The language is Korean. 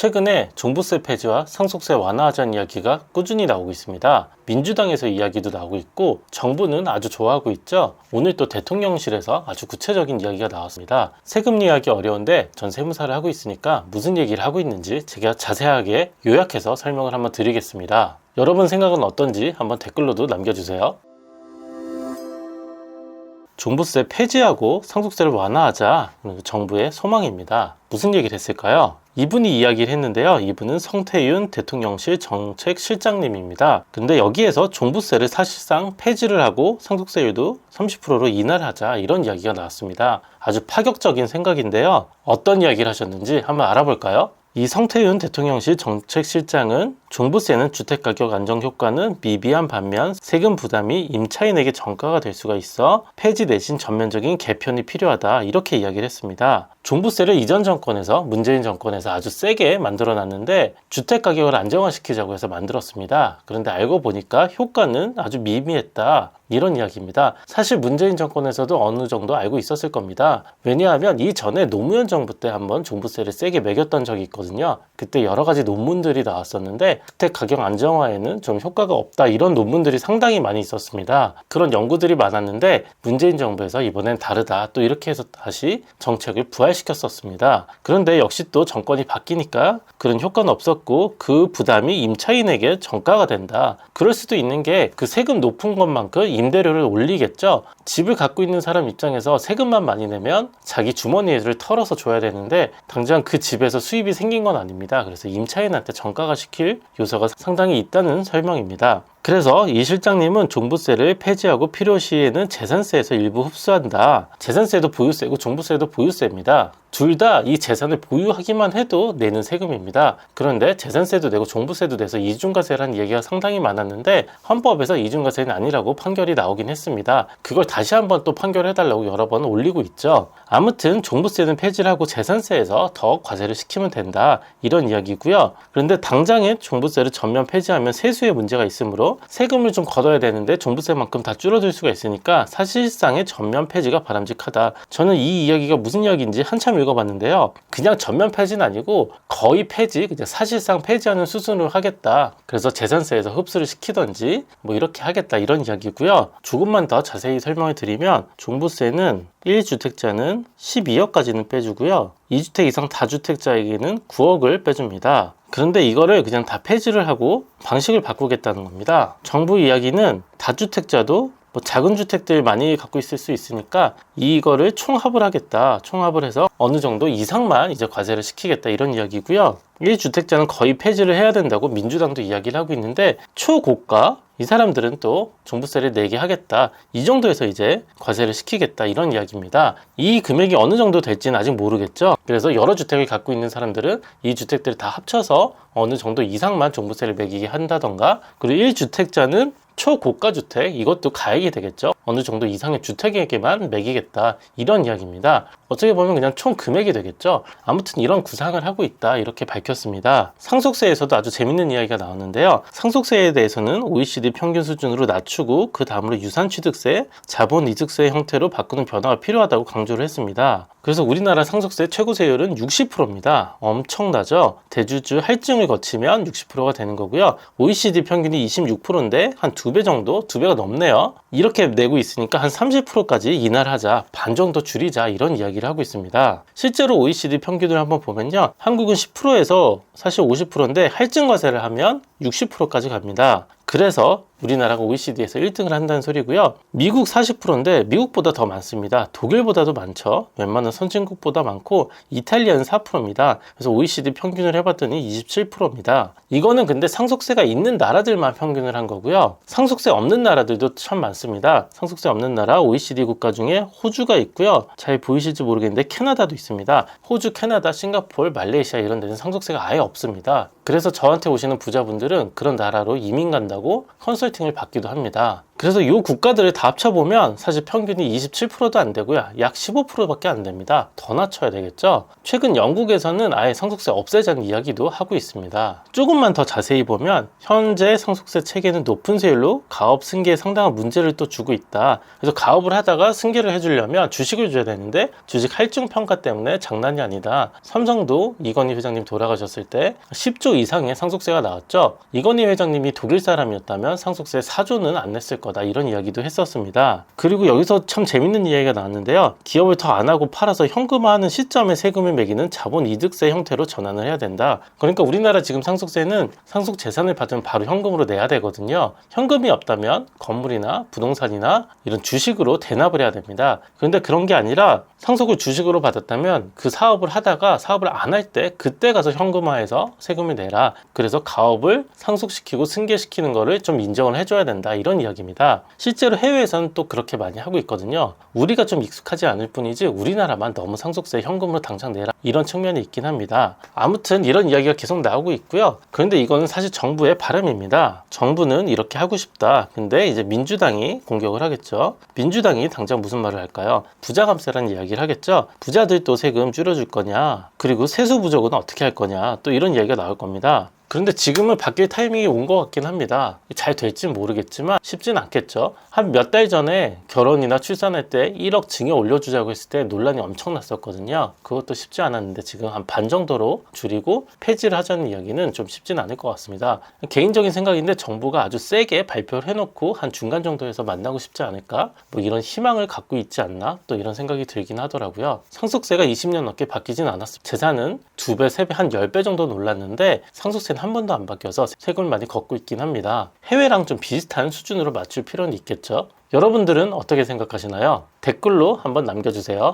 최근에 종부세 폐지와 상속세 완화하자는 이야기가 꾸준히 나오고 있습니다. 민주당에서 이야기도 나오고 있고 정부는 아주 좋아하고 있죠. 오늘 또 대통령실에서 아주 구체적인 이야기가 나왔습니다. 세금 이야기 어려운데 전 세무사를 하고 있으니까 무슨 얘기를 하고 있는지 제가 자세하게 요약해서 설명을 한번 드리겠습니다. 여러분 생각은 어떤지 한번 댓글로도 남겨주세요. 종부세 폐지하고 상속세를 완화하자 정부의 소망입니다. 무슨 얘기를 했을까요? 이분이 이야기를 했는데요. 이분은 성태윤 대통령실 정책실장님입니다. 근데 여기에서 종부세를 사실상 폐지를 하고 상속세율도 30%로 인하를 하자 이런 이야기가 나왔습니다. 아주 파격적인 생각인데요. 어떤 이야기를 하셨는지 한번 알아볼까요? 이 성태윤 대통령실 정책실장은 종부세는 주택가격 안정 효과는 미비한 반면 세금 부담이 임차인에게 전가가 될 수가 있어 폐지 대신 전면적인 개편이 필요하다 이렇게 이야기를 했습니다. 종부세를 이전 정권에서 문재인 정권에서 아주 세게 만들어 놨는데 주택가격을 안정화시키자고 해서 만들었습니다. 그런데 알고 보니까 효과는 아주 미미했다 이런 이야기입니다. 사실 문재인 정권에서도 어느 정도 알고 있었을 겁니다. 왜냐하면 이전에 노무현 정부 때 한번 종부세를 세게 매겼던 적이 있거든요. 그때 여러 가지 논문들이 나왔었는데 주택가격 안정화에는 좀 효과가 없다 이런 논문들이 상당히 많이 있었습니다. 그런 연구들이 많았는데 문재인 정부에서 이번엔 다르다 또 이렇게 해서 다시 정책을 부활시켰었습니다. 그런데 역시 또 정권이 바뀌니까 그런 효과는 없었고 그 부담이 임차인에게 전가가 된다. 그럴 수도 있는 게 그 세금 높은 것만큼 임대료를 올리겠죠. 집을 갖고 있는 사람 입장에서 세금만 많이 내면 자기 주머니를 털어서 줘야 되는데 당장 그 집에서 수입이 생긴 건 아닙니다. 그래서 임차인한테 전가가 시킬 요소가 상당히 있다는 설명입니다. 그래서 이 실장님은 종부세를 폐지하고 필요시에는 재산세에서 일부 흡수한다. 재산세도 보유세고 종부세도 보유세입니다. 둘 다 이 재산을 보유하기만 해도 내는 세금입니다. 그런데 재산세도 내고 종부세도 내서 이중과세라는 얘기가 상당히 많았는데 헌법에서 이중과세는 아니라고 판결이 나오긴 했습니다. 그걸 다시 한번 또 판결해달라고 여러 번 올리고 있죠. 아무튼 종부세는 폐지를 하고 재산세에서 더 과세를 시키면 된다 이런 이야기고요. 그런데 당장에 종부세를 전면 폐지하면 세수에 문제가 있으므로 세금을 좀 걷어야 되는데 종부세만큼 다 줄어들 수가 있으니까 사실상의 전면 폐지가 바람직하다. 저는 이 이야기가 무슨 이야기인지 한참 읽어봤는데요. 그냥 전면 폐지는 아니고 거의 폐지, 그냥 사실상 폐지하는 수준으로 하겠다. 그래서 재산세에서 흡수를 시키던지 뭐 이렇게 하겠다 이런 이야기고요. 조금만 더 자세히 설명을 드리면 종부세는 1주택자는 12억까지는 빼주고요. 2주택 이상 다주택자에게는 9억을 빼줍니다. 그런데 이거를 그냥 다 폐지를 하고 방식을 바꾸겠다는 겁니다. 정부 이야기는 다주택자도 뭐 작은 주택들 많이 갖고 있을 수 있으니까 이거를 총합을 하겠다. 총합을 해서 어느 정도 이상만 이제 과세를 시키겠다 이런 이야기고요. 1주택자는 거의 폐지를 해야 된다고 민주당도 이야기를 하고 있는데 초고가 이 사람들은 또 종부세를 내게 하겠다. 이 정도에서 이제 과세를 시키겠다 이런 이야기입니다. 이 금액이 어느 정도 될지는 아직 모르겠죠. 그래서 여러 주택을 갖고 있는 사람들은 이 주택들을 다 합쳐서 어느 정도 이상만 종부세를 매기게 한다던가 그리고 1주택자는 초고가 주택 이것도 가액이 되겠죠. 어느 정도 이상의 주택에게만 매기겠다 이런 이야기입니다. 어떻게 보면 그냥 총 금액이 되겠죠. 아무튼 이런 구상을 하고 있다 이렇게 밝혔습니다. 상속세에서도 아주 재밌는 이야기가 나왔는데요. 상속세에 대해서는 OECD 평균 수준으로 낮추고 그 다음으로 유산취득세, 자본이득세 형태로 바꾸는 변화가 필요하다고 강조를 했습니다. 그래서 우리나라 상속세 최고세율은 60%입니다. 엄청나죠? 대주주 할증을 거치면 60%가 되는 거고요. OECD 평균이 26%인데 한 2배 정도? 2배가 넘네요. 이렇게 내고 있으니까 한 30%까지 인하를 하자. 반 정도 줄이자. 이런 이야기를 하고 있습니다. 실제로 OECD 평균을 한번 보면요. 한국은 10%에서 사실 50%인데 할증과세를 하면 60%까지 갑니다. 그래서 우리나라가 OECD에서 1등을 한다는 소리고요. 미국 40%인데 미국보다 더 많습니다. 독일보다도 많죠. 웬만한 선진국보다 많고 이탈리아는 4%입니다. 그래서 OECD 평균을 해봤더니 27%입니다. 이거는 근데 상속세가 있는 나라들만 평균을 한 거고요. 상속세 없는 나라들도 참 많습니다. 상속세 없는 나라 OECD 국가 중에 호주가 있고요. 잘 보이실지 모르겠는데 캐나다도 있습니다. 호주, 캐나다, 싱가포르, 말레이시아 이런 데는 상속세가 아예 없습니다. 그래서 저한테 오시는 부자분들은 그런 나라로 이민 간다고 컨설팅 컨설팅을 받기도 합니다. 그래서 이 국가들을 다 합쳐보면 사실 평균이 27%도 안 되고요. 약 15%밖에 안 됩니다. 더 낮춰야 되겠죠? 최근 영국에서는 아예 상속세 없애자는 이야기도 하고 있습니다. 조금만 더 자세히 보면 현재 상속세 체계는 높은 세율로 가업 승계에 상당한 문제를 또 주고 있다. 그래서 가업을 하다가 승계를 해주려면 주식을 줘야 되는데 주식 할증 평가 때문에 장난이 아니다. 삼성도 이건희 회장님 돌아가셨을 때 10조 이상의 상속세가 나왔죠. 이건희 회장님이 독일 사람이었다면 상속세 4조는 안 냈을 거다, 이런 이야기도 했었습니다. 그리고 여기서 참 재밌는 이야기가 나왔는데요. 기업을 더 안 하고 팔아서 현금화하는 시점에 세금을 매기는 자본이득세 형태로 전환을 해야 된다. 그러니까 우리나라 지금 상속세는 상속 재산을 받으면 바로 현금으로 내야 되거든요. 현금이 없다면 건물이나 부동산이나 이런 주식으로 대납을 해야 됩니다. 그런데 그런 게 아니라 상속을 주식으로 받았다면 그 사업을 하다가 사업을 안 할 때 그때 가서 현금화해서 세금을 내라. 그래서 가업을 상속시키고 승계시키는 거를 좀 인정을 해줘야 된다, 이런 이야기입니다. 실제로 해외에서는 또 그렇게 많이 하고 있거든요. 우리가 좀 익숙하지 않을 뿐이지 우리나라만 너무 상속세 현금으로 당장 내라, 이런 측면이 있긴 합니다. 아무튼 이런 이야기가 계속 나오고 있고요. 그런데 이거는 사실 정부의 바람입니다. 정부는 이렇게 하고 싶다. 근데 이제 민주당이 공격을 하겠죠. 민주당이 당장 무슨 말을 할까요? 부자 감세라는 이야기를 하겠죠. 부자들도 세금 줄여줄 거냐, 그리고 세수 부족은 어떻게 할 거냐, 또 이런 이야기가 나올 겁니다. 그런데 지금은 바뀔 타이밍이 온 것 같긴 합니다. 잘 될진 모르겠지만 쉽진 않겠죠. 한 몇 달 전에 결혼이나 출산할 때 1억 증여 올려주자고 했을 때 논란이 엄청 났었거든요. 그것도 쉽지 않았는데 지금 한 반 정도로 줄이고 폐지를 하자는 이야기는 좀 쉽진 않을 것 같습니다. 개인적인 생각인데 정부가 아주 세게 발표를 해놓고 한 중간 정도에서 만나고 싶지 않을까, 뭐 이런 희망을 갖고 있지 않나, 또 이런 생각이 들긴 하더라고요. 상속세가 20년 넘게 바뀌진 않았습니다. 재산은 2배, 3배, 한 10배 정도 놀랐는데 상속세는 한 번도 안 바뀌어서 세금을 많이 걷고 있긴 합니다. 해외랑 좀 비슷한 수준으로 맞출 필요는 있겠죠. 여러분들은 어떻게 생각하시나요? 댓글로 한번 남겨주세요.